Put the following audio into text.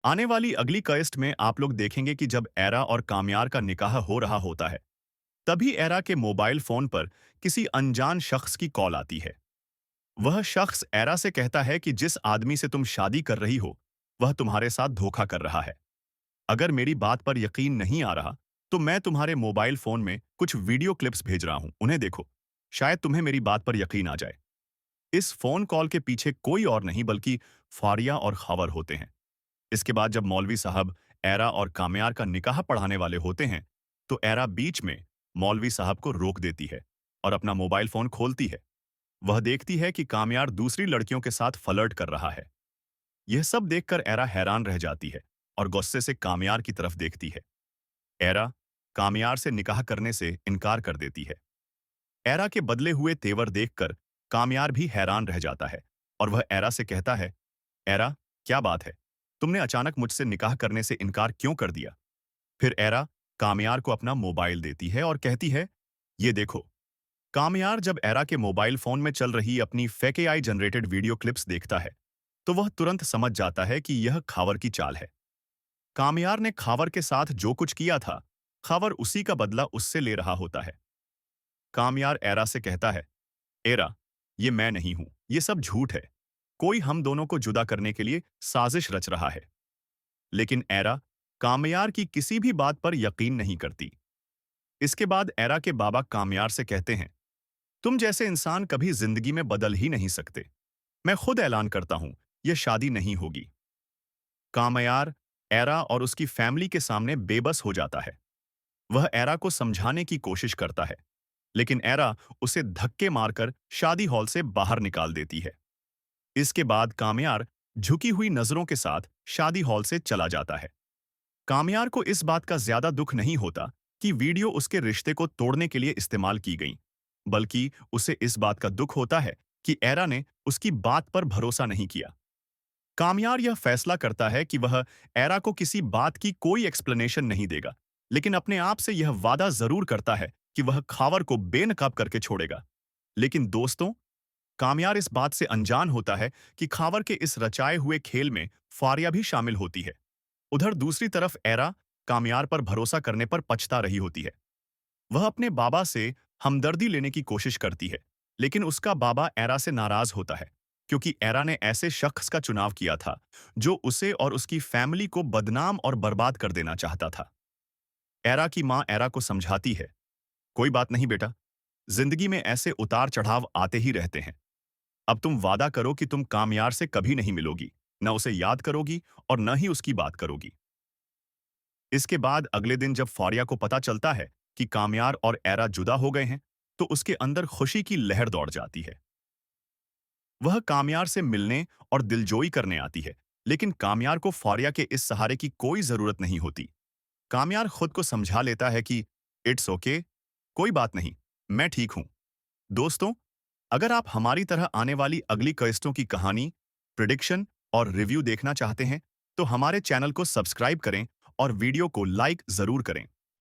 आने वाली अगली क्वेस्ट में आप लोग देखेंगे कि जब एरा और कामयार का निकाह हो रहा होता है, तभी एरा के मोबाइल फोन पर किसी अनजान शख्स की कॉल आती है। वह शख्स एरा से कहता है कि जिस आदमी से तुम शादी कर रही हो, वह तुम्हारे साथ धोखा कर रहा है। अगर मेरी बात पर यकीन नहीं आ रहा, तो मैं तुम्हारे मोबाइल फोन में कुछ वीडियो क्लिप्स भेज रहा हूं, उन्हें देखो। शायद तुम्हें मेरी बात पर यकीन आ जाए। इस फोन कॉल के पीछे कोई और नहीं बल्कि फारिया और खबर होते हैं। इसके बाद जब मौलवी साहब एरा और कामयार का निकाह पढ़ाने वाले होते हैं, तो एरा बीच में मौलवी साहब को रोक देती है और अपना मोबाइल फोन खोलती है। वह देखती है कि कामयार दूसरी लड़कियों के साथ फ्लर्ट कर रहा है। यह सब देखकर एरा हैरान रह जाती है और गुस्से से कामयार की तरफ देखती है। एरा कामयार से निकाह करने से इनकार कर देती है। एरा के बदले हुए तेवर देखकर कामयार भी हैरान रह जाता है और वह एरा से कहता है, एरा, क्या बात है? तुमने अचानक मुझसे निकाह करने से इनकार क्यों कर दिया? फिर एरा कामयार को अपना मोबाइल देती है और कहती है, ये देखो। कामयार जब एरा के मोबाइल फोन में चल रही अपनी fake AI generated video clips देखता है, तो वह तुरंत समझ जाता है कि यह खावर की चाल है। कामयार ने खावर के साथ जो कुछ किया था, खावर उसी का बदला उससे ले रहा होता है। कामयार एरा से कहता है, एरा, ये मैं नहीं हूं, ये सब झूठ है। कोई हम दोनों को जुदा करने के लिए साजिश रच रहा है। लेकिन एरा कामयार की किसी भी बात पर यकीन नहीं करती। इसके बाद एरा के बाबा कामयार से कहते हैं, तुम जैसे इंसान कभी जिंदगी में बदल ही नहीं सकते। मैं खुद ऐलान करता हूं, यह शादी नहीं होगी। कामयार एरा और उसकी फैमिली के सामने बेबस हो जाता है। वह एरा को समझाने की कोशिश करता है, लेकिन एरा उसे धक्के मारकर शादी हॉल से बाहर निकाल देती है। इसके बाद कामयार झुकी हुई नजरों के साथ शादी हॉल से चला जाता है। कामयार को इस बात का ज्यादा दुख नहीं होता कि वीडियो उसके रिश्ते को तोड़ने के लिए इस्तेमाल की गई, बल्कि उसे इस बात का दुख होता है कि एरा ने उसकी बात पर भरोसा नहीं किया। कामयार यह फैसला करता है कि वह एरा को किसी बात की कोई एक्सप्लेनेशन नहीं देगा, लेकिन अपने आप से यह वादा जरूर करता है कि वह खावर को बेनकाब करके छोड़ेगा। लेकिन दोस्तों, कामयार इस बात से अनजान होता है कि खावर के इस रचाए हुए खेल में फारिया भी शामिल होती है। उधर दूसरी तरफ एरा कामयार पर भरोसा करने पर पछता रही होती है। वह अपने बाबा से हमदर्दी लेने की कोशिश करती है, लेकिन उसका बाबा एरा से नाराज होता है, क्योंकि एरा ने ऐसे शख्स का चुनाव किया था जो उसे और उसकी फैमिली को बदनाम और बर्बाद कर देना चाहता था। एरा की मां एरा को समझाती है, कोई बात नहीं बेटा, जिंदगी में ऐसे उतार चढ़ाव आते ही रहते हैं। अब तुम वादा करो कि तुम कामयार से कभी नहीं मिलोगी, न उसे याद करोगी और न ही उसकी बात करोगी। इसके बाद अगले दिन जब फारिया को पता चलता है कि कामयार और एरा जुदा हो गए हैं, तो उसके अंदर खुशी की लहर दौड़ जाती है। वह कामयार से मिलने और दिलजोई करने आती है, लेकिन कामयार को फारिया के इस सहारे की कोई जरूरत नहीं होती। कामयार खुद को समझा लेता है कि इट्स ओके, कोई बात नहीं, मैं ठीक हूं। दोस्तों, अगर आप हमारी तरह आने वाली अगली क्वेस्टों की कहानी, प्रिडिक्शन और रिव्यू देखना चाहते हैं, तो हमारे चैनल को सब्सक्राइब करें और वीडियो को लाइक जरूर करें।